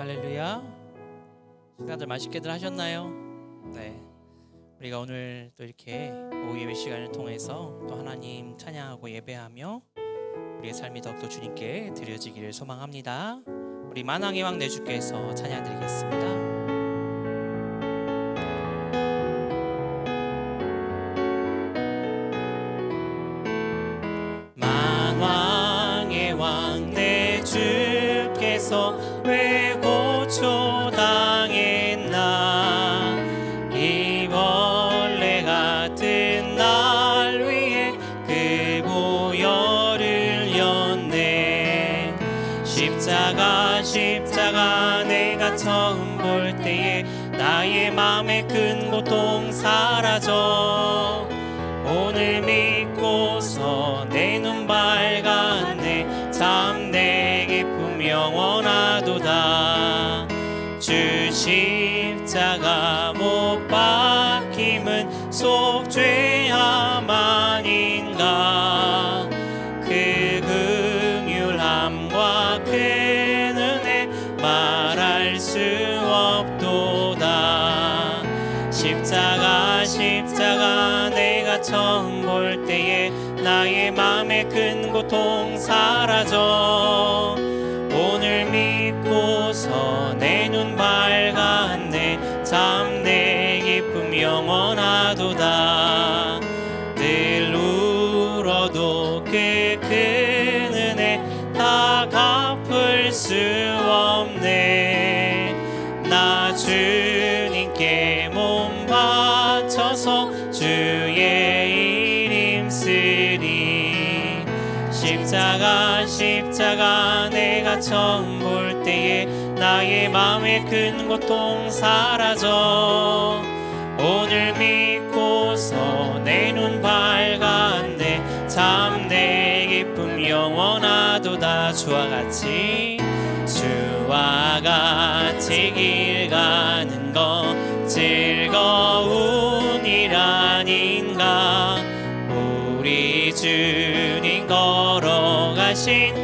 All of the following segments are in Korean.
할렐루야. 식사들 맛있게들 하셨나요? 네, 우리가 오늘 또 이렇게 오후 예배 시간을 통해서 또 하나님 찬양하고 예배하며 우리의 삶이 더욱더 주님께 드려지기를 소망합니다. 우리 만왕의 왕 내 주께서 찬양 드리겠습니다. 왜 고초당했나? 이 벌레 같은 날 위해 그 보혈을 였네. 십자가 내가 처음 볼 때에 나의 맘에 큰 고통 사라져. 오늘 믿고서 내 눈 밝았네. 참 내 기쁨 영원하도다. 주 십자가 못 박힘은 속죄함 아닌가. 그 긍휼함과 그 은혜 말할 수 없도다. 십자가 내가 처음 볼 때에 나의 맘에 큰 고통 사라져. 오늘 믿고서 내 눈 밝았네. 참 내 기쁨 영원하도다. 늘 울어도 그 큰 은혜 다 갚을 수 없네. 나 주님께 몸 바쳐서 주의 일 힘쓰리. 십자가 내가 처음 볼 때에 나의 맘에 큰 고통 사라져. 오늘 믿고서 내 눈 밝았네. 참 내 기쁨 영원하도다. 주와 같이 길 가는 거 즐거운 일 아닌가. 우리 주님 걸어가신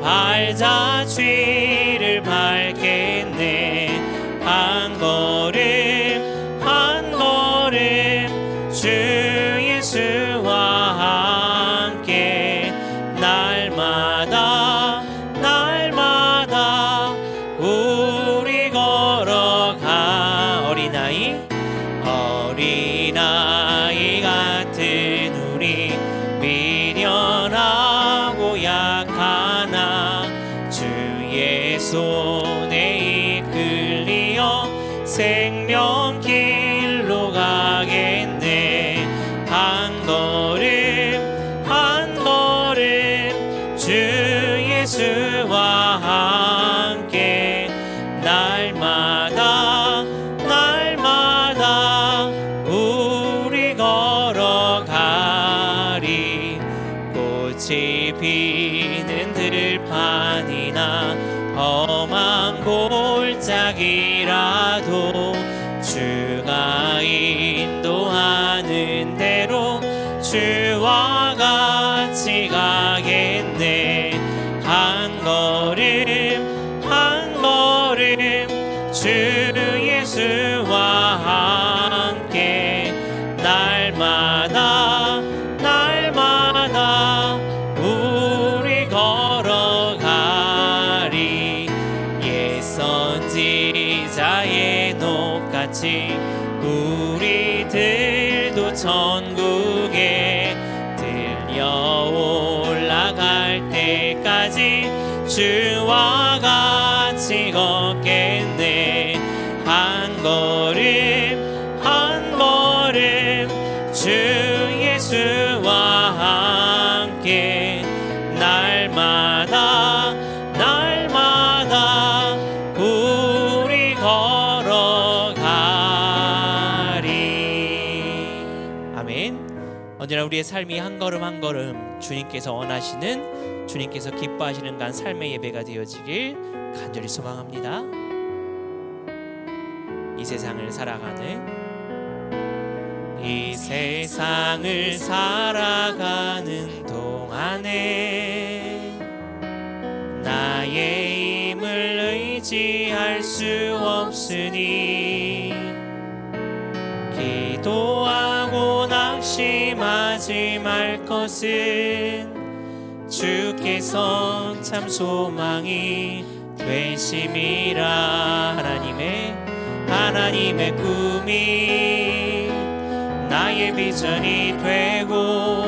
발자취를 밟겠네. 한 걸음 한 걸음 주 예수와 함께 날마다 우리 걸어가. 어린아이 같은 우리 미련하고 약하나 주의 손에 이끌리어 생명길로 가겠네. 한 걸음 한 걸음 주 예수와 함께 날마다 우리 걸어가리. 꽃이 피는 들판이나 험한 골짜기라도 주가 인도하는 대로 주와 같이 가겠네. 한 걸음 한 걸음 주 예수와 함께 날마다 우리 걸어가리. 옛 선지자의 녹같이 우리들도 천국에 들려 올라갈 때까지 주와 같이 걷겠네. 한 걸음 한 걸음 주 예수와 함께 날마다 우리 걸어가리. 아멘. 언제나 우리의 삶이 한 걸음 한 걸음 주님께서 원하시는, 주님께서 기뻐하시는 간 삶의 예배가 되어지길 간절히 소망합니다. 이 세상을 살아가는 동안에 나의 힘을 의지할 수 없으니 기도하고 낙심하지 말 것은 주께서 참 소망이 되심이라. 하나님의 꿈이 나의 비전이 되고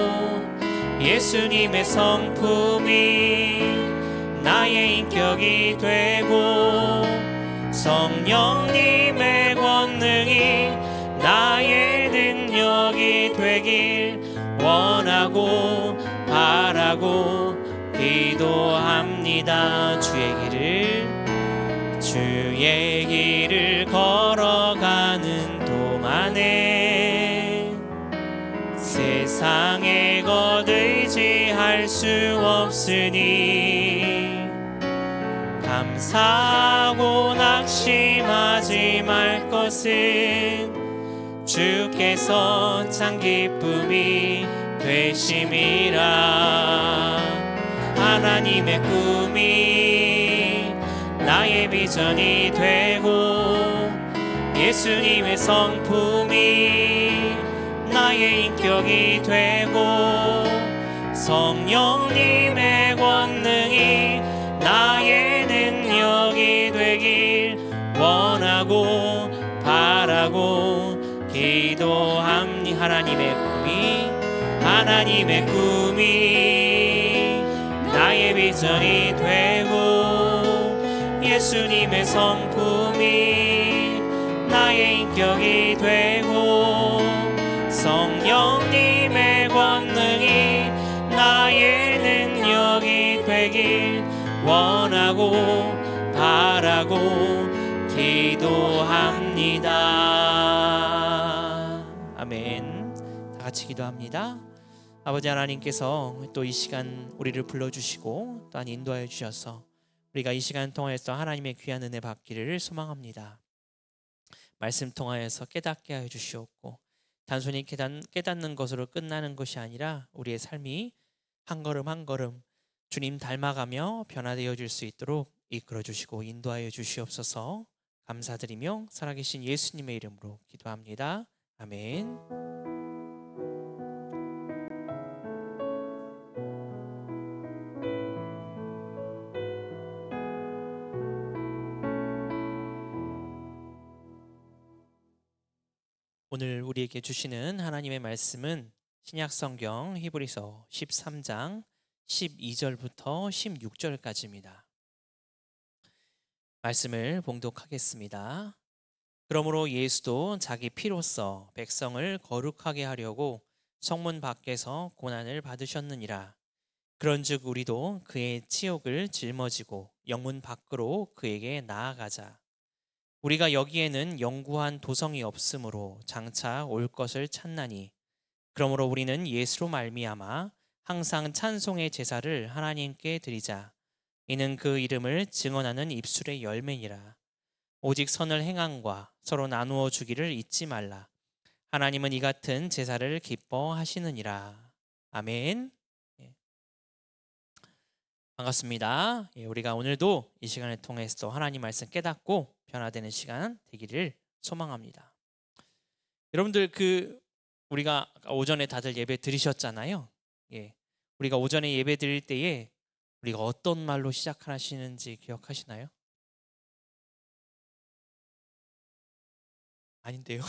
예수님의 성품이 나의 인격이 되고 성령님의 권능이 나의 능력이 되길 원하고 바라고 기도합니다. 주의 길을 걸어가는 동안에 세상에 거들지할 수 없으니 감사하고 낙심하지 말 것은 주께서 참 기쁨이 되심이라. 하나님의 꿈이 나의 비전이 되고 예수님의 성품이 나의 인격이 되고 성령님의 권능이 나의 능력이 되길 원하고 바라고 기도합니다. 하나님의 꿈이 나의 비전이 되고 예수님의 성품이 나의 인격이 되고 성령님의 권능이 나의 능력이 되길 원하고 바라고 기도합니다. 아멘. 다 같이 기도합니다. 아버지 하나님께서 또 이 시간 우리를 불러주시고 또한 인도하여 주셔서 우리가 이 시간 통하여서 하나님의 귀한 은혜 받기를 소망합니다. 말씀 통하여서 깨닫게 하여 주시옵고 단순히 깨닫는 것으로 끝나는 것이 아니라 우리의 삶이 한 걸음 한 걸음 주님 닮아가며 변화되어 줄 수 있도록 이끌어 주시고 인도하여 주시옵소서. 감사드리며 살아계신 예수님의 이름으로 기도합니다. 아멘. 오늘 우리에게 주시는 하나님의 말씀은 신약성경 히브리서 13장 12절부터 16절까지입니다. 말씀을 봉독하겠습니다. 그러므로 예수도 자기 피로써 백성을 거룩하게 하려고 성문 밖에서 고난을 받으셨느니라. 그런즉 우리도 그의 치욕을 짊어지고 영문 밖으로 그에게 나아가자. 우리가 여기에는 영구한 도성이 없으므로 장차 올 것을 찾나니 그러므로 우리는 예수로 말미암아 항상 찬송의 제사를 하나님께 드리자. 이는 그 이름을 증언하는 입술의 열매니라. 오직 선을 행함과 서로 나누어 주기를 잊지 말라. 하나님은 이 같은 제사를 기뻐하시느니라. 아멘. 반갑습니다. 우리가 오늘도 이 시간을 통해서 하나님 말씀 깨닫고 변화되는 시간 되기를 소망합니다. 여러분들 우리가 오전에 다들 예배 드리셨잖아요. 우리가 오전에 예배 드릴 때에 우리가 어떤 말로 시작하시는지 기억하시나요? 아닌데요.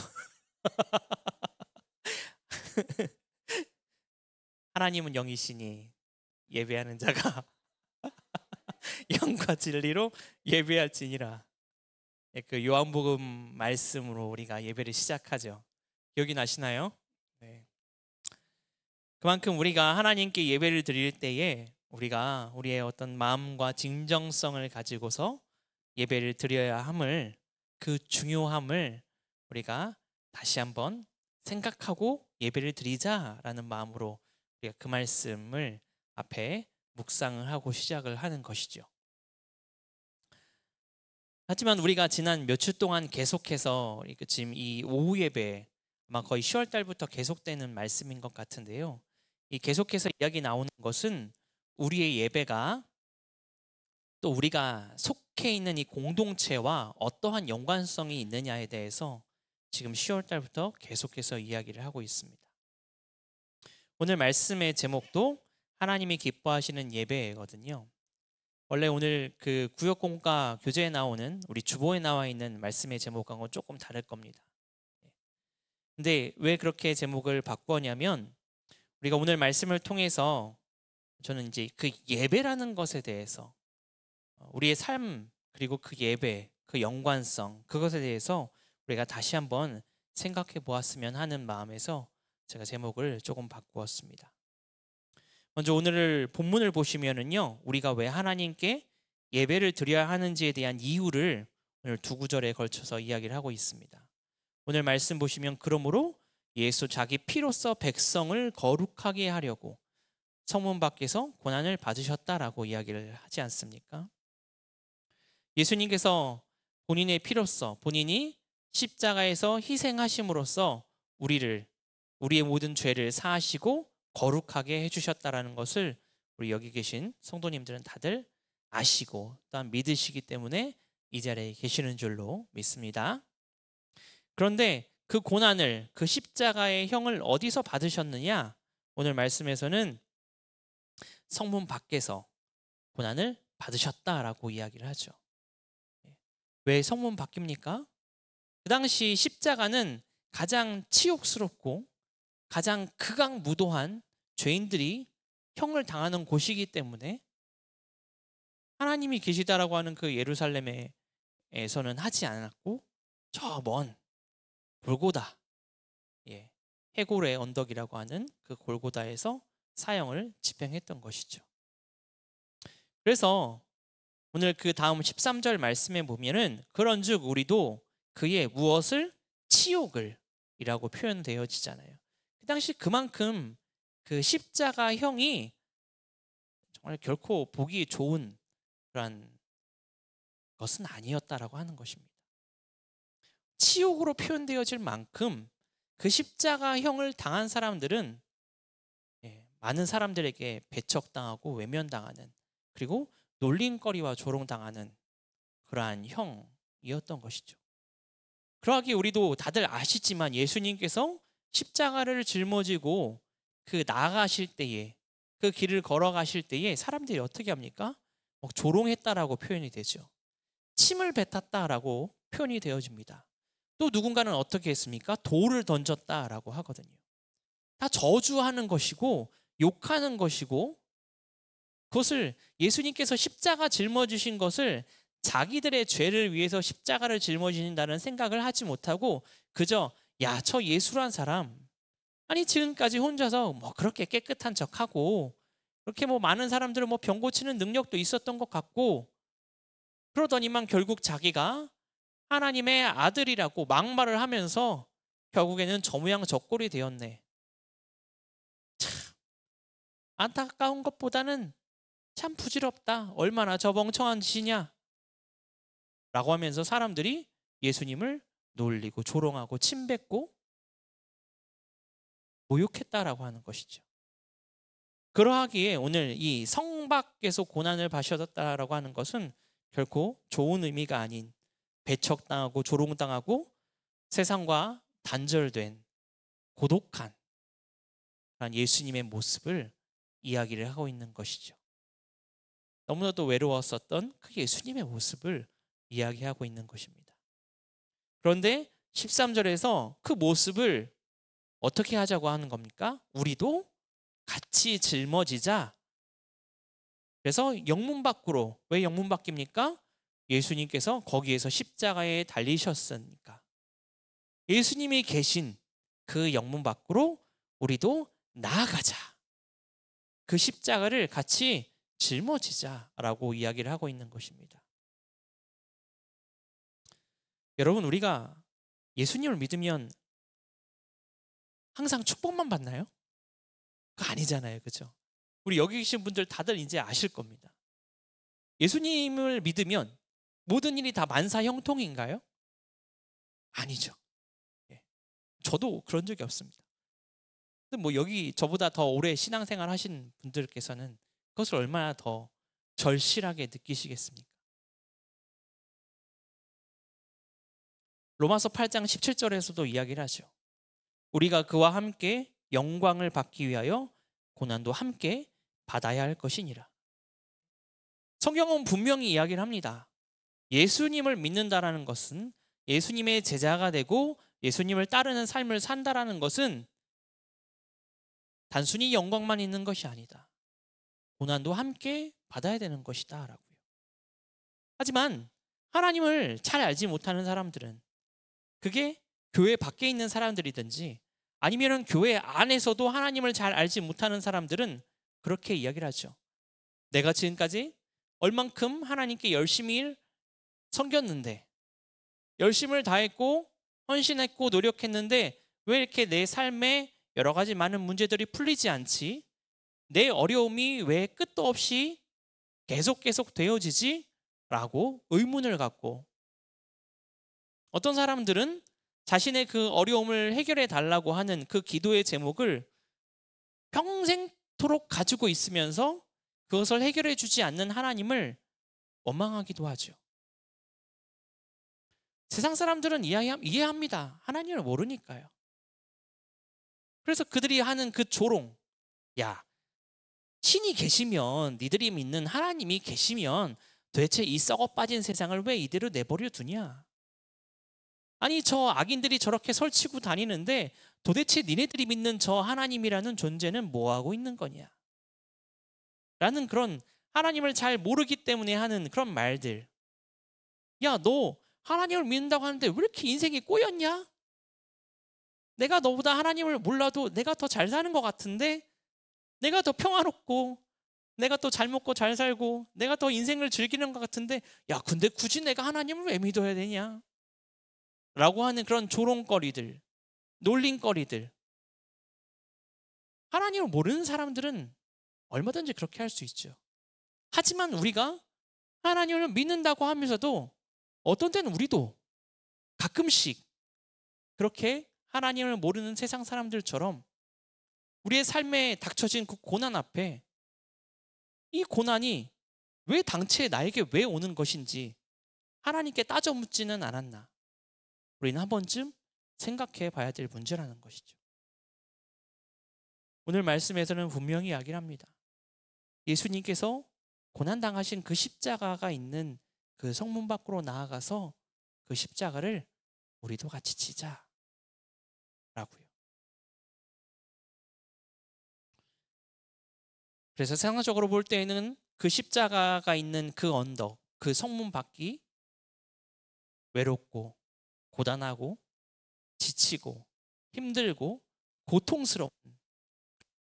하나님은 영이시니 예배하는 자가 영과 진리로 예배할지니라. 그 요한복음 말씀으로 우리가 예배를 시작하죠. 기억이 나시나요? 네. 그만큼 우리가 하나님께 예배를 드릴 때에 우리가 우리의 어떤 마음과 진정성을 가지고서 예배를 드려야 함을, 그 중요함을 우리가 다시 한번 생각하고 예배를 드리자라는 마음으로 우리가 그 말씀을 앞에 묵상을 하고 시작을 하는 것이죠. 하지만 우리가 지난 몇 주 동안 계속해서 지금 이 오후 예배 아마 거의 10월 달부터 계속되는 말씀인 것 같은데요. 이 계속해서 이야기 나오는 것은 우리의 예배가 또 우리가 속해 있는 이 공동체와 어떠한 연관성이 있느냐에 대해서 지금 10월 달부터 계속해서 이야기를 하고 있습니다. 오늘 말씀의 제목도 하나님이 기뻐하시는 예배거든요. 원래 오늘 그 구역공과 교재에 나오는 우리 주보에 나와 있는 말씀의 제목하고는 조금 다를 겁니다. 근데 왜 그렇게 제목을 바꾸었냐면 우리가 오늘 말씀을 통해서 저는 이제 그 예배라는 것에 대해서 우리의 삶 그리고 그 예배, 그 연관성 그것에 대해서 우리가 다시 한번 생각해 보았으면 하는 마음에서 제가 제목을 조금 바꾸었습니다. 먼저 오늘 본문을 보시면은요, 우리가 왜 하나님께 예배를 드려야 하는지에 대한 이유를 오늘 두 구절에 걸쳐서 이야기를 하고 있습니다. 오늘 말씀 보시면 그러므로 예수 자기 피로써 백성을 거룩하게 하려고 성문 밖에서 고난을 받으셨다라고 이야기를 하지 않습니까? 예수님께서 본인의 피로써 본인이 십자가에서 희생하심으로써 우리의 모든 죄를 사하시고 거룩하게 해주셨다라는 것을 우리 여기 계신 성도님들은 다들 아시고 또한 믿으시기 때문에 이 자리에 계시는 줄로 믿습니다. 그런데 그 고난을, 그 십자가의 형을 어디서 받으셨느냐? 오늘 말씀에서는 성문 밖에서 고난을 받으셨다라고 이야기를 하죠. 왜 성문 밖입니까? 그 당시 십자가는 가장 치욕스럽고 가장 극악무도한 죄인들이 형을 당하는 곳이기 때문에 하나님이 계시다라고 하는 그 예루살렘에서는 하지 않았고 저 먼 골고다, 해골의 언덕이라고 하는 그 골고다에서 사형을 집행했던 것이죠. 그래서 오늘 그 다음 13절 말씀에 보면은 그런즉 우리도 그의 무엇을 치욕을 이라고 표현되어지잖아요. 그 당시 그만큼 그 십자가 형이 정말 결코 보기 좋은 그런 것은 아니었다라고 하는 것입니다. 치욕으로 표현되어질 만큼 그 십자가 형을 당한 사람들은 많은 사람들에게 배척당하고 외면당하는, 그리고 놀림거리와 조롱당하는 그러한 형이었던 것이죠. 그러하기에 우리도 다들 아시지만 예수님께서 십자가를 짊어지고 그 나아가실 때에, 그 길을 걸어가실 때에 사람들이 어떻게 합니까? 조롱했다라고 표현이 되죠. 침을 뱉었다라고 표현이 되어집니다. 또 누군가는 어떻게 했습니까? 돌을 던졌다라고 하거든요. 다 저주하는 것이고 욕하는 것이고, 그것을 예수님께서 십자가 짊어지신 것을 자기들의 죄를 위해서 십자가를 짊어진다는 생각을 하지 못하고 그저 야, 저 예수란 사람, 아니 지금까지 혼자서 그렇게 깨끗한 척하고 그렇게 많은 사람들을 병 고치는 능력도 있었던 것 같고, 그러더니만 결국 자기가 하나님의 아들이라고 막말을 하면서 결국에는 저 모양 저 꼴이 되었네. 참 안타까운 것보다는 참 부질없다. 얼마나 저 멍청한 짓이냐 라고 하면서 사람들이 예수님을 놀리고 조롱하고 침뱉고 모욕했다라고 하는 것이죠. 그러하기에 오늘 이 성 밖에서 고난을 받으셨다라고 하는 것은 결코 좋은 의미가 아닌 배척당하고 조롱당하고 세상과 단절된 고독한 예수님의 모습을 이야기를 하고 있는 것이죠. 너무나도 외로웠었던 그 예수님의 모습을 이야기하고 있는 것입니다. 그런데 13절에서 그 모습을 어떻게 하자고 하는 겁니까? 우리도 같이 짊어지자. 그래서 영문 밖으로, 왜 영문 밖입니까? 예수님께서 거기에서 십자가에 달리셨으니까. 예수님이 계신 그 영문 밖으로 우리도 나아가자. 그 십자가를 같이 짊어지자라고 이야기를 하고 있는 것입니다. 여러분, 우리가 예수님을 믿으면 항상 축복만 받나요? 그거 아니잖아요, 그렇죠? 우리 여기 계신 분들 다들 이제 아실 겁니다. 예수님을 믿으면 모든 일이 다 만사 형통인가요? 아니죠. 저도 그런 적이 없습니다. 근데 여기 저보다 더 오래 신앙생활 하신 분들께서는 그것을 얼마나 더 절실하게 느끼시겠습니까? 로마서 8장 17절에서도 이야기를 하죠. 우리가 그와 함께 영광을 받기 위하여 고난도 함께 받아야 할 것이니라. 성경은 분명히 이야기를 합니다. 예수님을 믿는다라는 것은, 예수님의 제자가 되고 예수님을 따르는 삶을 산다라는 것은 단순히 영광만 있는 것이 아니다. 고난도 함께 받아야 되는 것이다 라고요. 하지만 하나님을 잘 알지 못하는 사람들은, 그게 교회 밖에 있는 사람들이든지 아니면 교회 안에서도 하나님을 잘 알지 못하는 사람들은 그렇게 이야기를 하죠. 내가 지금까지 얼만큼 하나님께 열심히 섬겼는데, 열심을 다했고 헌신했고 노력했는데 왜 이렇게 내 삶에 여러 가지 많은 문제들이 풀리지 않지? 내 어려움이 왜 끝도 없이 계속 되어지지? 라고 의문을 갖고, 어떤 사람들은 자신의 그 어려움을 해결해 달라고 하는 그 기도의 제목을 평생토록 가지고 있으면서 그것을 해결해 주지 않는 하나님을 원망하기도 하죠. 세상 사람들은 이해합니다. 하나님을 모르니까요. 그래서 그들이 하는 그 조롱, 야, 신이 계시면, 니들이 믿는 하나님이 계시면 도대체 이 썩어 빠진 세상을 왜 이대로 내버려 두냐? 아니, 저 악인들이 저렇게 설치고 다니는데 도대체 니네들이 믿는 저 하나님이라는 존재는 뭐 하고 있는 거냐? 라는 그런, 하나님을 잘 모르기 때문에 하는 그런 말들. 야, 너 하나님을 믿는다고 하는데 왜 이렇게 인생이 꼬였냐? 내가 너보다 하나님을 몰라도 내가 더 잘 사는 것 같은데, 내가 더 평화롭고 내가 더 잘 먹고 잘 살고 내가 더 인생을 즐기는 것 같은데, 야, 근데 굳이 내가 하나님을 왜 믿어야 되냐? 라고 하는 그런 조롱거리들, 놀림거리들. 하나님을 모르는 사람들은 얼마든지 그렇게 할 수 있죠. 하지만 우리가 하나님을 믿는다고 하면서도 어떤 때는 우리도 가끔씩 그렇게 하나님을 모르는 세상 사람들처럼 우리의 삶에 닥쳐진 그 고난 앞에, 이 고난이 왜 당최 나에게 왜 오는 것인지 하나님께 따져 묻지는 않았나, 우리는 한 번쯤 생각해 봐야 될 문제라는 것이죠. 오늘 말씀에서는 분명히 이야기를 합니다. 예수님께서 고난당하신 그 십자가가 있는 그 성문 밖으로 나아가서 그 십자가를 우리도 같이 지자 라고요. 그래서 세상적으로 볼 때에는 그 십자가가 있는 그 언덕, 그 성문 밖이 외롭고 고단하고 지치고 힘들고 고통스러운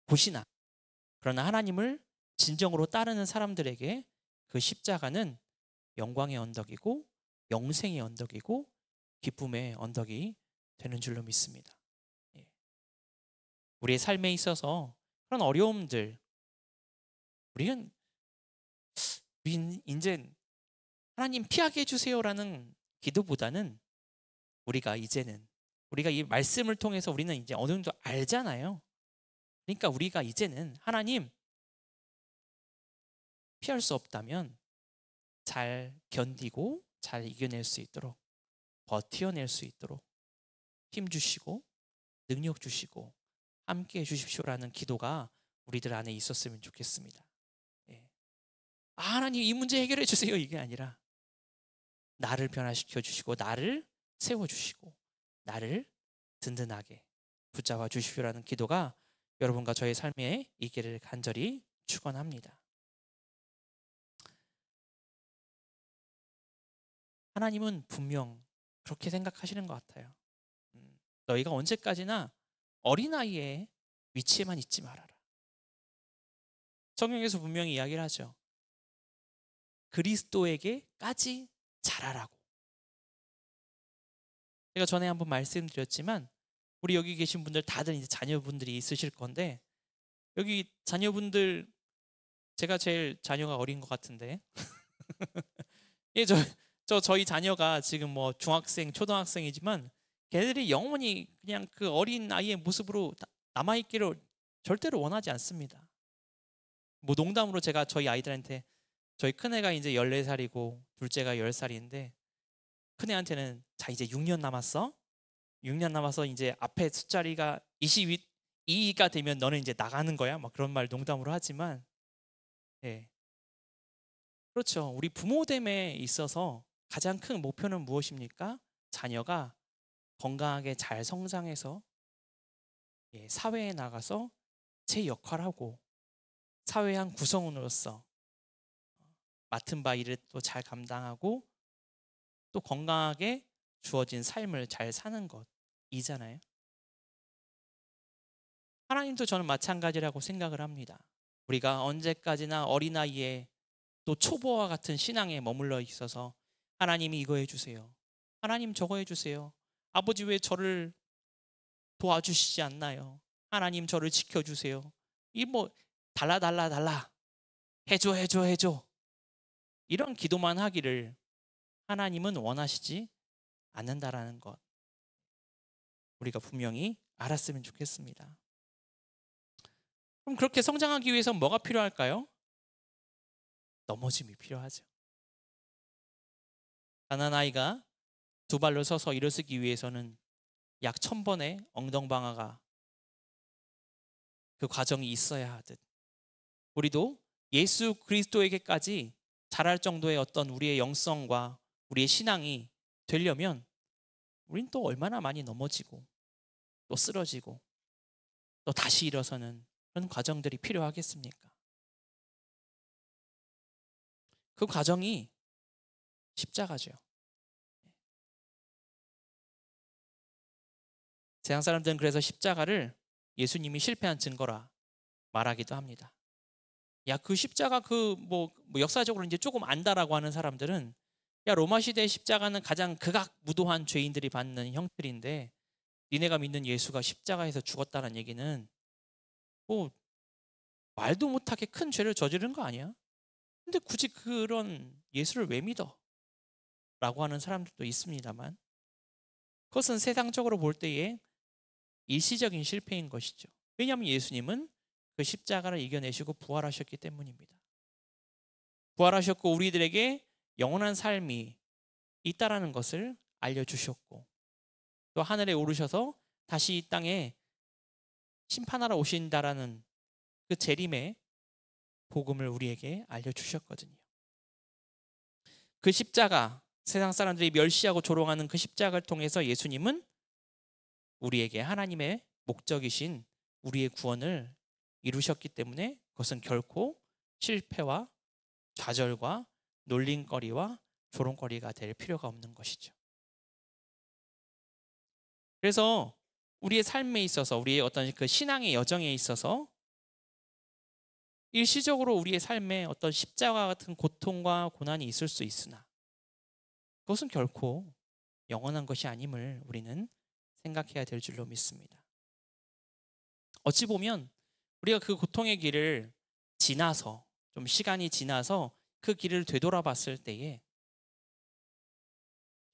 곳이나, 그러나 하나님을 진정으로 따르는 사람들에게 그 십자가는 영광의 언덕이고 영생의 언덕이고 기쁨의 언덕이 되는 줄로 믿습니다. 우리의 삶에 있어서 그런 어려움들, 우리는 이제 하나님 피하게 해주세요라는 기도보다는, 우리가 이 말씀을 통해서 우리는 이제 어느 정도 알잖아요. 그러니까 우리가 이제는 하나님, 피할 수 없다면 잘 견디고 잘 이겨낼 수 있도록, 버텨낼 수 있도록 힘 주시고 능력 주시고 함께 해주십시오라는 기도가 우리들 안에 있었으면 좋겠습니다. 하나님 이 문제 해결해 주세요, 이게 아니라 나를 변화시켜 주시고 나를 세워주시고 나를 든든하게 붙잡아 주십시오라는 기도가 여러분과 저의 삶에 있기를 간절히 축원합니다. 하나님은 분명 그렇게 생각하시는 것 같아요. 너희가 언제까지나 어린아이의 위치에만 있지 말아라. 성경에서 분명히 이야기를 하죠. 그리스도에게까지 자라라고. 제가 전에 한번 말씀드렸지만 우리 여기 계신 분들 다들 이제 자녀분들이 있으실 건데, 여기 자녀분들, 제가 제일 자녀가 어린 것 같은데 예, 저희 자녀가 지금 뭐 중학생, 초등학생이지만 걔들이 영원히 그냥 그 어린 아이의 모습으로 남아있기를 절대로 원하지 않습니다. 뭐 농담으로 제가 저희 아이들한테 저희 큰애가 이제 14살이고 둘째가 10살인데 큰애한테는 자 이제 6년 남았어. 6년 남아서 이제 앞에 숫자리가 22가 되면 너는 이제 나가는 거야. 막 그런 말 농담으로 하지만 예. 그렇죠. 우리 부모됨에 있어서 가장 큰 목표는 무엇입니까? 자녀가 건강하게 잘 성장해서 예, 사회에 나가서 제 역할하고 사회의 한 구성원으로서 맡은 바 일을 또 잘 감당하고 또 건강하게 주어진 삶을 잘 사는 것이잖아요. 하나님도 저는 마찬가지라고 생각을 합니다. 우리가 언제까지나 어린아이에 또 초보와 같은 신앙에 머물러 있어서 하나님이 이거 해주세요. 하나님 저거 해주세요. 아버지 왜 저를 도와주시지 않나요? 하나님 저를 지켜주세요. 이 뭐 달라 해줘 이런 기도만 하기를 하나님은 원하시지 않는다라는 것 우리가 분명히 알았으면 좋겠습니다. 그럼 그렇게 성장하기 위해서 뭐가 필요할까요? 넘어짐이 필요하죠. 가난아이가 두 발로 서서 일어서기 위해서는 약 1000번의 엉덩방아가 그 과정이 있어야 하듯 우리도 예수 그리스도에게까지 자랄 정도의 어떤 우리의 영성과 우리의 신앙이 되려면 우린 또 얼마나 많이 넘어지고 또 쓰러지고 또 다시 일어서는 그런 과정들이 필요하겠습니까? 그 과정이 십자가죠. 세상 사람들은 그래서 십자가를 예수님이 실패한 증거라 말하기도 합니다. 야, 그 십자가 뭐 역사적으로 이제 조금 안다라고 하는 사람들은 야, 로마 시대의 십자가는 가장 극악무도한 죄인들이 받는 형틀인데 니네가 믿는 예수가 십자가에서 죽었다는 얘기는 뭐 말도 못하게 큰 죄를 저지른 거 아니야? 근데 굳이 그런 예수를 왜 믿어? 라고 하는 사람들도 있습니다만 그것은 세상적으로 볼 때에 일시적인 실패인 것이죠. 왜냐하면 예수님은 그 십자가를 이겨내시고 부활하셨기 때문입니다. 부활하셨고 우리들에게 영원한 삶이 있다라는 것을 알려주셨고 또 하늘에 오르셔서 다시 이 땅에 심판하러 오신다라는 그 재림의 복음을 우리에게 알려주셨거든요. 그 십자가, 세상 사람들이 멸시하고 조롱하는 그 십자가를 통해서 예수님은 우리에게 하나님의 목적이신 우리의 구원을 이루셨기 때문에 그것은 결코 실패와 좌절과 놀림거리와 조롱거리가 될 필요가 없는 것이죠. 그래서 우리의 삶에 있어서 우리의 어떤 그 신앙의 여정에 있어서 일시적으로 우리의 삶에 어떤 십자가 같은 고통과 고난이 있을 수 있으나 그것은 결코 영원한 것이 아님을 우리는 생각해야 될 줄로 믿습니다. 어찌 보면 우리가 그 고통의 길을 지나서 좀 시간이 지나서 그 길을 되돌아봤을 때에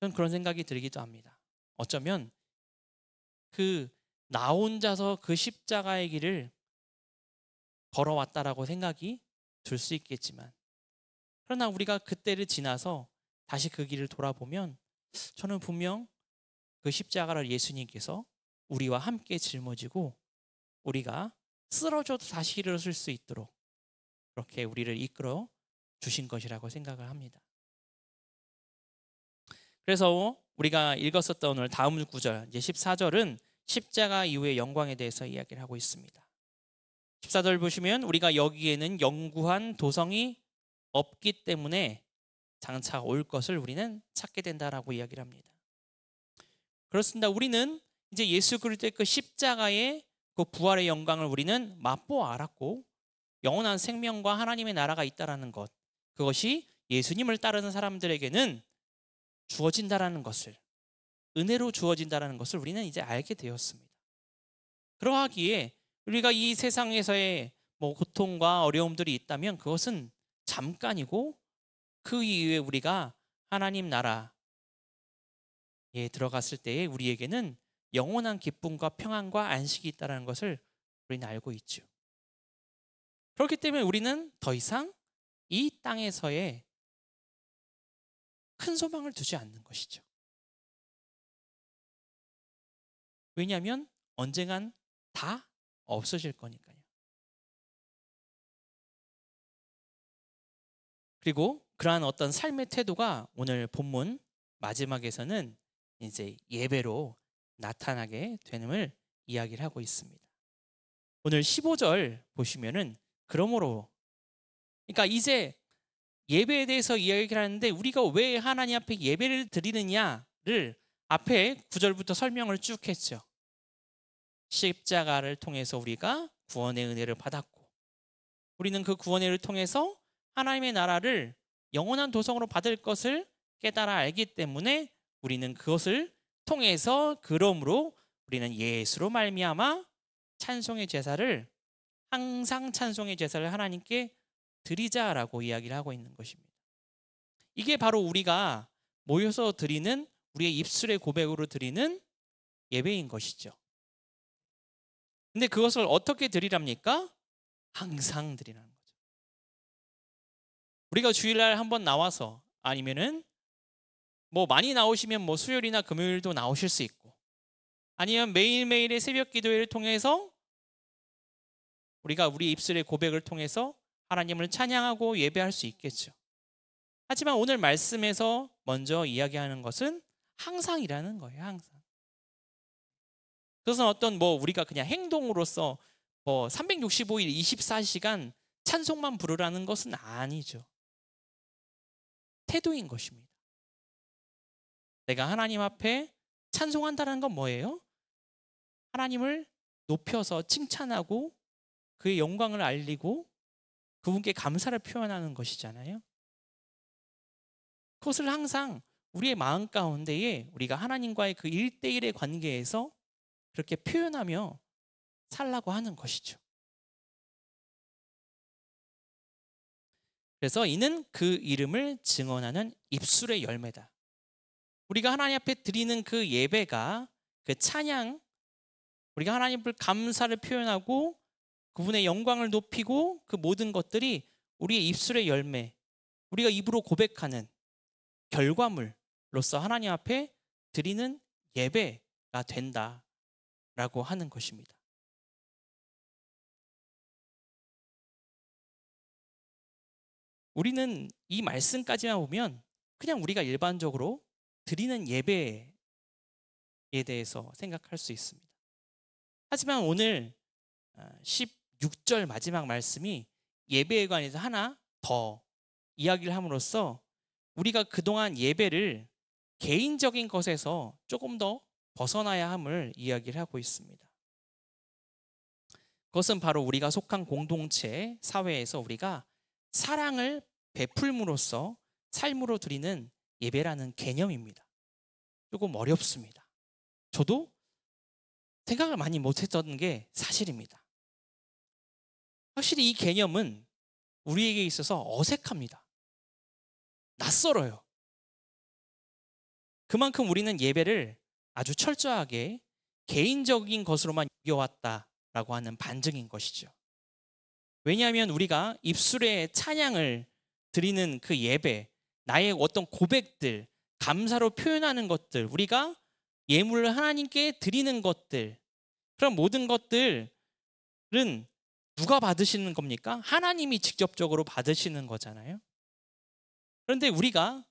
저는 그런 생각이 들기도 합니다. 어쩌면 나 혼자서 그 십자가의 길을 걸어왔다라고 생각이 들 수 있겠지만 그러나 우리가 그때를 지나서 다시 그 길을 돌아보면 저는 분명 그 십자가를 예수님께서 우리와 함께 짊어지고 우리가 쓰러져도 다시 일어설 수 있도록 그렇게 우리를 이끌어 주신 것이라고 생각을 합니다. 그래서 우리가 읽었었던 오늘 다음 구절 이제 14절은 십자가 이후의 영광에 대해서 이야기를 하고 있습니다. 14절 보시면 우리가 여기에는 영구한 도성이 없기 때문에 장차 올 것을 우리는 찾게 된다라고 이야기를 합니다. 그렇습니다. 우리는 이제 예수 그리스도의 그 십자가의 그 부활의 영광을 우리는 맛보아 알았고 영원한 생명과 하나님의 나라가 있다라는 것 그것이 예수님을 따르는 사람들에게는 주어진다라는 것을 은혜로 주어진다라는 것을 우리는 이제 알게 되었습니다. 그러하기에 우리가 이 세상에서의 뭐 고통과 어려움들이 있다면 그것은 잠깐이고 그 이후에 우리가 하나님 나라에 들어갔을 때에 우리에게는 영원한 기쁨과 평안과 안식이 있다는 것을 우리는 알고 있죠. 그렇기 때문에 우리는 더 이상 이 땅에서의 큰 소망을 두지 않는 것이죠. 왜냐하면 언젠간 다 없어질 거니까요. 그리고 그러한 어떤 삶의 태도가 오늘 본문 마지막에서는 이제 예배로 나타나게 되는을 이야기를 하고 있습니다. 오늘 15절 보시면은 그러므로, 그러니까 이제 예배에 대해서 이야기를 하는데 우리가 왜 하나님 앞에 예배를 드리느냐를 앞에 9절부터 설명을 쭉 했죠. 십자가를 통해서 우리가 구원의 은혜를 받았고, 우리는 그 구원의 은혜를 통해서 하나님의 나라를 영원한 도성으로 받을 것을 깨달아 알기 때문에 우리는 그것을 통해서, 그러므로 우리는 예수로 말미암아 찬송의 제사를, 항상 찬송의 제사를 하나님께 드리자라고 이야기를 하고 있는 것입니다. 이게 바로 우리가 모여서 드리는, 우리의 입술의 고백으로 드리는 예배인 것이죠. 근데 그것을 어떻게 드리랍니까? 항상 드리라는 거죠. 우리가 주일날 한번 나와서, 아니면은 뭐 많이 나오시면 뭐 수요일이나 금요일도 나오실 수 있고, 아니면 매일매일의 새벽 기도회를 통해서 우리가 우리 입술의 고백을 통해서 하나님을 찬양하고 예배할 수 있겠죠. 하지만 오늘 말씀에서 먼저 이야기하는 것은 항상이라는 거예요. 항상. 그것은 어떤 뭐 우리가 그냥 행동으로서 뭐 365일 24시간 찬송만 부르라는 것은 아니죠. 태도인 것입니다. 내가 하나님 앞에 찬송한다는 건 뭐예요? 하나님을 높여서 칭찬하고 그의 영광을 알리고 그분께 감사를 표현하는 것이잖아요. 그것을 항상 우리의 마음 가운데에 우리가 하나님과의 그 1대1의 관계에서 그렇게 표현하며 살라고 하는 것이죠. 그래서 이는 그 이름을 증언하는 입술의 열매다. 우리가 하나님 앞에 드리는 그 예배가, 그 찬양, 우리가 하나님을 감사를 표현하고 그분의 영광을 높이고 그 모든 것들이 우리의 입술의 열매, 우리가 입으로 고백하는 결과물로서 하나님 앞에 드리는 예배가 된다라고 하는 것입니다. 우리는 이 말씀까지만 보면 그냥 우리가 일반적으로 드리는 예배에 대해서 생각할 수 있습니다. 하지만 오늘 16절 마지막 말씀이 예배에 관해서 하나 더 이야기를 함으로써 우리가 그동안 예배를 개인적인 것에서 조금 더 벗어나야 함을 이야기를 하고 있습니다. 그것은 바로 우리가 속한 공동체, 사회에서 우리가 사랑을 베풀므로써 삶으로 드리는 예배라는 개념입니다. 조금 어렵습니다. 저도 생각을 많이 못했던 게 사실입니다. 확실히 이 개념은 우리에게 있어서 어색합니다. 낯설어요. 그만큼 우리는 예배를 아주 철저하게 개인적인 것으로만 여겨왔다라고 하는 반증인 것이죠. 왜냐하면 우리가 입술의 찬양을 드리는 그 예배, 나의 어떤 고백들, 감사로 표현하는 것들, 우리가 예물을 하나님께 드리는 것들, 그런 모든 것들은 누가 받으시는 겁니까? 하나님이 직접적으로 받으시는 거잖아요. 그런데 우리가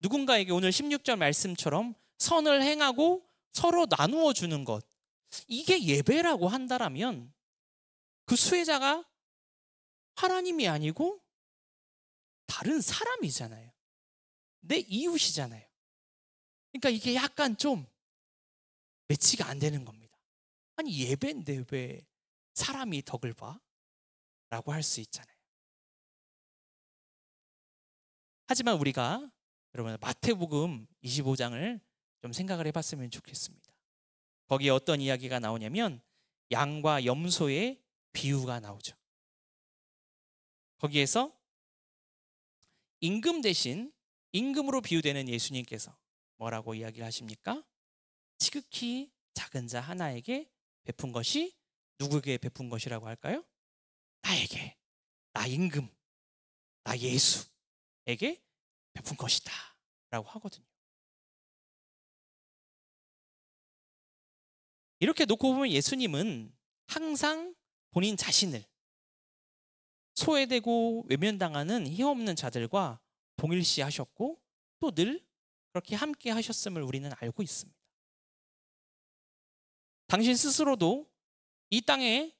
누군가에게 오늘 16절 말씀처럼 선을 행하고 서로 나누어 주는 것, 이게 예배라고 한다라면 그 수혜자가 하나님이 아니고 다른 사람이잖아요. 내 이웃이잖아요. 그러니까 이게 약간 좀 매치가 안 되는 겁니다. 아니 예배인데 왜 사람이 덕을 봐? 라고 할 수 있잖아요. 하지만 우리가 여러분 마태복음 25장을 좀 생각을 해봤으면 좋겠습니다. 거기에 어떤 이야기가 나오냐면 양과 염소의 비유가 나오죠. 거기에서 임금 대신 임금으로 비유되는 예수님께서 뭐라고 이야기를 하십니까? 지극히 작은 자 하나에게 베푼 것이 누구에게 베푼 것이라고 할까요? 나에게, 나 임금, 나 예수에게 베푼 것이다 라고 하거든요. 이렇게 놓고 보면 예수님은 항상 본인 자신을 소외되고 외면당하는 힘없는 자들과 동일시하셨고 또 늘 그렇게 함께 하셨음을 우리는 알고 있습니다. 당신 스스로도 이 땅에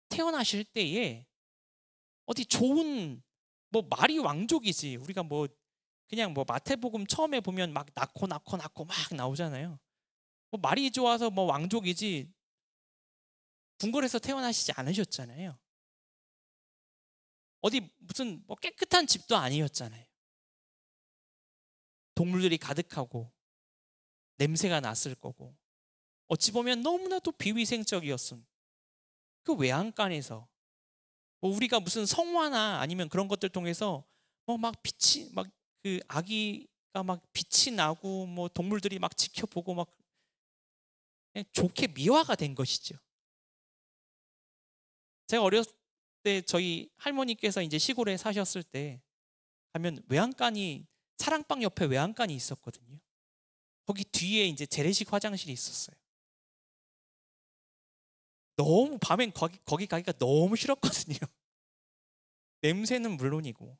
태어나실 때에 어디 좋은 뭐 말이 왕족이지, 우리가 뭐 그냥 뭐 마태복음 처음에 보면 막 낳고 막 나오잖아요. 뭐 말이 좋아서 뭐 왕족이지 궁궐에서 태어나시지 않으셨잖아요. 어디 무슨 뭐 깨끗한 집도 아니었잖아요. 동물들이 가득하고 냄새가 났을 거고 어찌 보면 너무나도 비위생적이었음. 그 외양간에서 뭐 우리가 무슨 성화나 아니면 그런 것들 통해서 뭐 막 빛이 막 그 아기가 막 빛이 나고 뭐 동물들이 막 지켜보고 막 그냥 좋게 미화가 된 것이죠. 제가 어렸을 때 저희 할머니께서 이제 시골에 사셨을 때 가면 외양간이 사랑방 옆에 외양간이 있었거든요. 거기 뒤에 이제 재래식 화장실이 있었어요. 너무 밤엔 거기 가기가 너무 싫었거든요. 냄새는 물론이고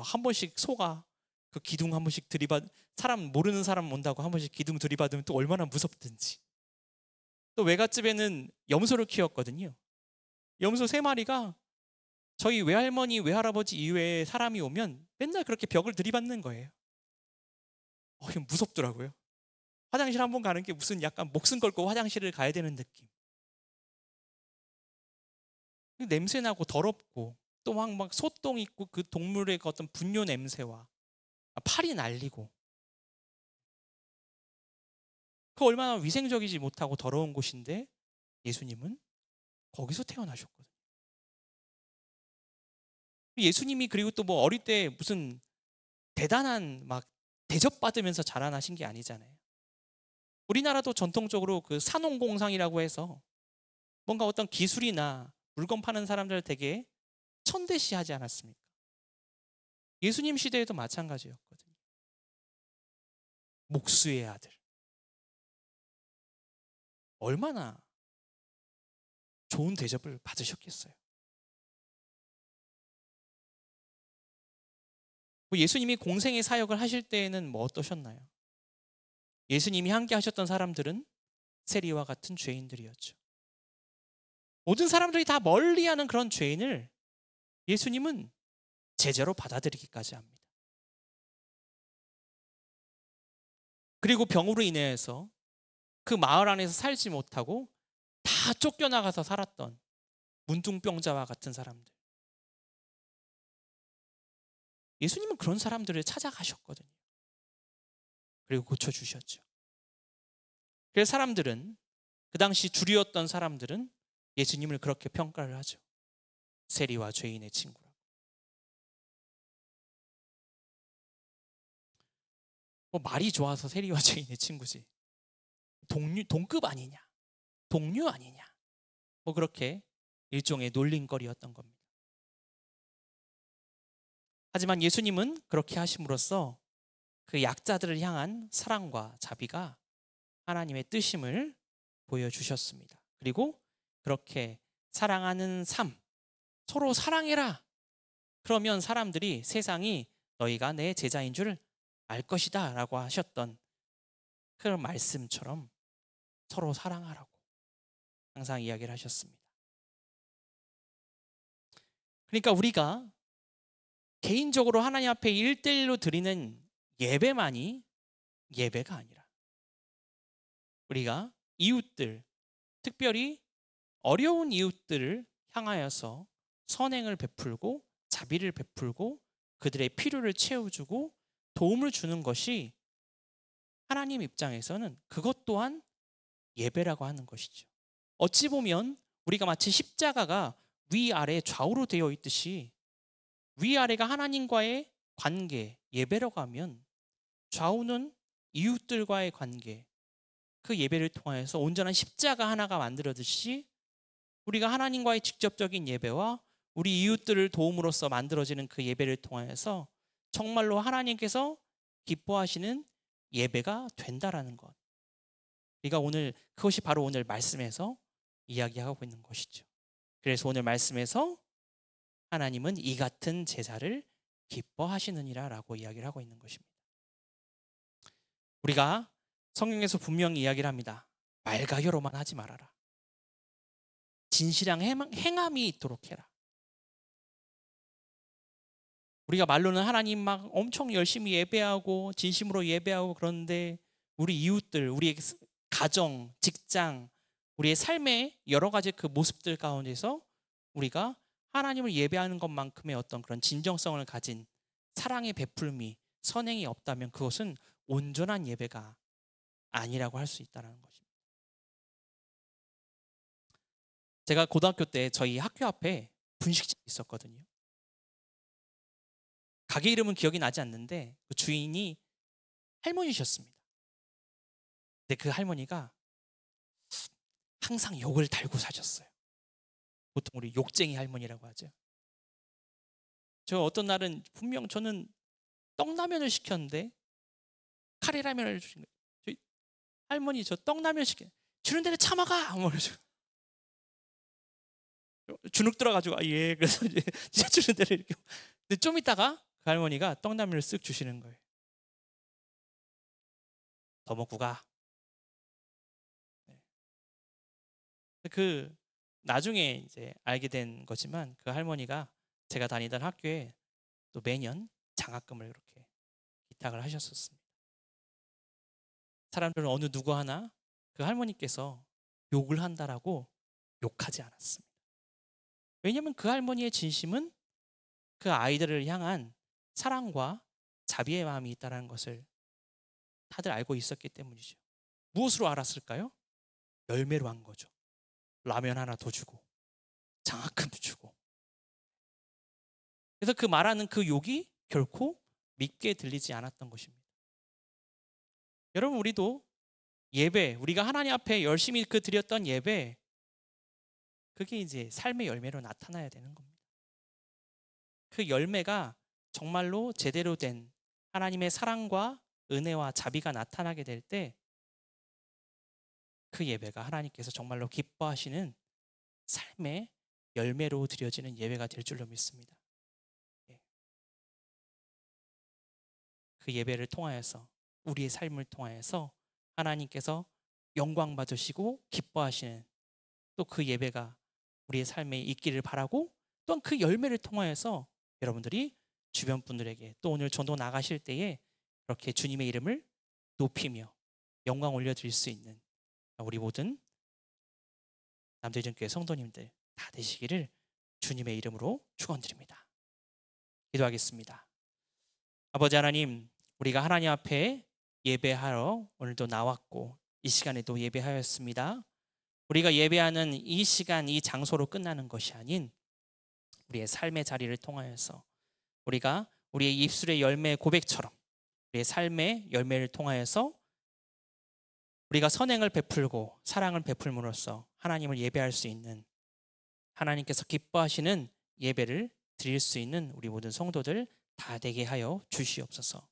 한 번씩 소가 그 기둥 한 번씩 들이받 사람 모르는 사람 온다고 한 번씩 기둥 들이받으면 또 얼마나 무섭든지. 또 외갓집에는 염소를 키웠거든요. 염소 3마리가 저희 외할머니 외할아버지 이외에 사람이 오면 맨날 그렇게 벽을 들이받는 거예요. 이거 무섭더라고요. 화장실 한 번 가는 게 무슨 약간 목숨 걸고 화장실을 가야 되는 느낌. 냄새 나고 더럽고 또 막 소똥 있고 그 동물의 그 어떤 분뇨 냄새와 팔이 날리고 그 얼마나 위생적이지 못하고 더러운 곳인데 예수님은 거기서 태어나셨거든요. 예수님이 그리고 또 뭐 어릴 때 무슨 대단한 막 대접받으면서 자라나신 게 아니잖아요. 우리나라도 전통적으로 그 산업공상이라고 해서 뭔가 어떤 기술이나 물건 파는 사람들 되게 천대시하지 않았습니까? 예수님 시대에도 마찬가지였거든요. 목수의 아들. 얼마나 좋은 대접을 받으셨겠어요. 예수님이 공생의 사역을 하실 때에는 뭐 어떠셨나요? 예수님이 함께 하셨던 사람들은 세리와 같은 죄인들이었죠. 모든 사람들이 다 멀리하는 그런 죄인을 예수님은 제자로 받아들이기까지 합니다. 그리고 병으로 인해서 그 마을 안에서 살지 못하고 다 쫓겨나가서 살았던 문둥병자와 같은 사람들. 예수님은 그런 사람들을 찾아가셨거든요. 그리고 고쳐주셨죠. 그래서 사람들은, 그 당시 주류였던 사람들은 예수님을 그렇게 평가를 하죠. 세리와 죄인의 친구라고. 뭐 말이 좋아서 세리와 죄인의 친구지. 동급 아니냐, 동료 아니냐, 뭐 그렇게 일종의 놀림거리였던 겁니다. 하지만 예수님은 그렇게 하심으로써 그 약자들을 향한 사랑과 자비가 하나님의 뜻임을 보여주셨습니다. 그리고 그렇게 사랑하는 삶, 서로 사랑해라. 그러면 사람들이 세상이 너희가 내 제자인 줄 알 것이다 라고 하셨던 그런 말씀처럼 서로 사랑하라고 항상 이야기를 하셨습니다. 그러니까 우리가 개인적으로 하나님 앞에 1:1로 드리는 예배만이 예배가 아니라 우리가 이웃들, 특별히 어려운 이웃들을 향하여서 선행을 베풀고 자비를 베풀고 그들의 필요를 채워주고 도움을 주는 것이 하나님 입장에서는 그것 또한 예배라고 하는 것이죠. 어찌 보면 우리가 마치 십자가가 위아래 좌우로 되어 있듯이 위아래가 하나님과의 관계, 예배라고 하면 좌우는 이웃들과의 관계, 그 예배를 통하여서 온전한 십자가 하나가 만들어듯이 우리가 하나님과의 직접적인 예배와 우리 이웃들을 도움으로써 만들어지는 그 예배를 통하여서 정말로 하나님께서 기뻐하시는 예배가 된다라는 것. 우리가 오늘 그것이 바로 오늘 말씀에서 이야기하고 있는 것이죠. 그래서 오늘 말씀에서 하나님은 이 같은 제사를 기뻐하시느니라라고 이야기를 하고 있는 것입니다. 우리가 성경에서 분명히 이야기를 합니다. 말과 혀로만 하지 말아라. 진실한 행함이 있도록 해라. 우리가 말로는 하나님 막 엄청 열심히 예배하고 진심으로 예배하고 그러는데 우리 이웃들, 우리의 가정, 직장, 우리의 삶의 여러 가지 그 모습들 가운데서 우리가 하나님을 예배하는 것만큼의 어떤 그런 진정성을 가진 사랑의 베풀미, 선행이 없다면 그것은 온전한 예배가 아니라고 할 수 있다는 것입니다. 제가 고등학교 때 저희 학교 앞에 분식집이 있었거든요. 가게 이름은 기억이 나지 않는데 그 주인이 할머니셨습니다. 근데 그 할머니가 항상 욕을 달고 사셨어요. 보통 우리 욕쟁이 할머니라고 하죠. 저 어떤 날은 분명 저는 떡라면을 시켰는데 카레라면을 주신 거예요. 저희 할머니 저 떡라면 주는 대로 참아가! 주눅 들어가지고 예 그래서 이제 진짜 주는 대로 이렇게. 근데 좀 있다가 그 할머니가 떡라면을 쓱 주시는 거예요. 더 먹고 가. 그 나중에 이제 알게 된 거지만 그 할머니가 제가 다니던 학교에 또 매년 장학금을 이렇게 기탁을 하셨었습니다. 사람들은 어느 누구 하나 그 할머니께서 욕을 한다라고 욕하지 않았습니다. 왜냐하면 그 할머니의 진심은 그 아이들을 향한 사랑과 자비의 마음이 있다는 것을 다들 알고 있었기 때문이죠. 무엇으로 알았을까요? 열매로 한 거죠. 라면 하나 더 주고 장학금도 주고. 그래서 그 말하는 그 욕이 결코 밉게 들리지 않았던 것입니다. 여러분 우리도 예배, 우리가 하나님 앞에 열심히 그 드렸던 예배, 그게 이제 삶의 열매로 나타나야 되는 겁니다. 그 열매가 정말로 제대로 된 하나님의 사랑과 은혜와 자비가 나타나게 될 때 그 예배가 하나님께서 정말로 기뻐하시는 삶의 열매로 드려지는 예배가 될 줄로 믿습니다. 그 예배를 통하여서 우리의 삶을 통하여서 하나님께서 영광 받으시고 기뻐하시는 또 그 예배가 우리의 삶에 있기를 바라고 또한 그 열매를 통하여서 여러분들이 주변 분들에게 또 오늘 전도 나가실 때에 그렇게 주님의 이름을 높이며 영광 올려드릴 수 있는 우리 모든 남대전교회 성도님들 다 되시기를 주님의 이름으로 축원드립니다. 기도하겠습니다. 아버지 하나님, 우리가 하나님 앞에 예배하러 오늘도 나왔고 이 시간에도 예배하였습니다. 우리가 예배하는 이 시간, 이 장소로 끝나는 것이 아닌 우리의 삶의 자리를 통하여서 우리가 우리의 입술의 열매 고백처럼 우리의 삶의 열매를 통하여서 우리가 선행을 베풀고 사랑을 베풀므로써 하나님을 예배할 수 있는, 하나님께서 기뻐하시는 예배를 드릴 수 있는 우리 모든 성도들 다 되게 하여 주시옵소서.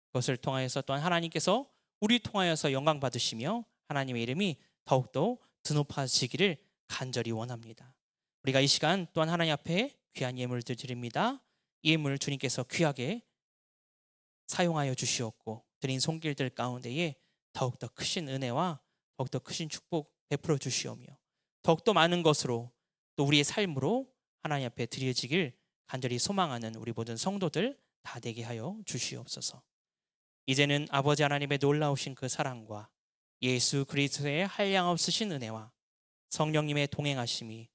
그것을 통하여서 또한 하나님께서 우리 통하여서 영광 받으시며 하나님의 이름이 더욱더 드높아지기를 간절히 원합니다. 우리가 이 시간 또한 하나님 앞에 귀한 예물들 드립니다. 이 예물 주님께서 귀하게 사용하여 주시옵고 드린 손길들 가운데에 더욱더 크신 은혜와 더욱더 크신 축복 베풀어 주시오며 더욱더 많은 것으로 또 우리의 삶으로 하나님 앞에 드려지길 간절히 소망하는 우리 모든 성도들 다 되게 하여 주시옵소서. 이제는 아버지 하나님의 놀라우신 그 사랑과 예수 그리스도의 한량없으신 은혜와 성령님의 동행하심이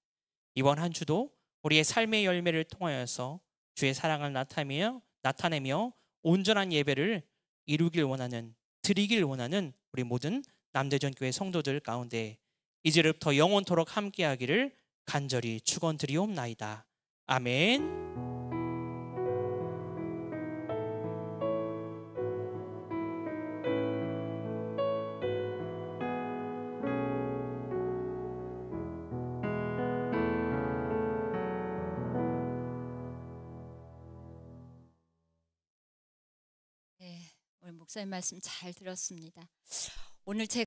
이번 한 주도 우리의 삶의 열매를 통하여서 주의 사랑을 나타내며 온전한 예배를 이루길 원하는, 드리길 원하는 우리 모든 남대전교회 성도들 가운데 이제부터 영원토록 함께하기를 간절히 축원드리옵나이다. 아멘. 목사님 말씀 잘 들었습니다. 오늘 제가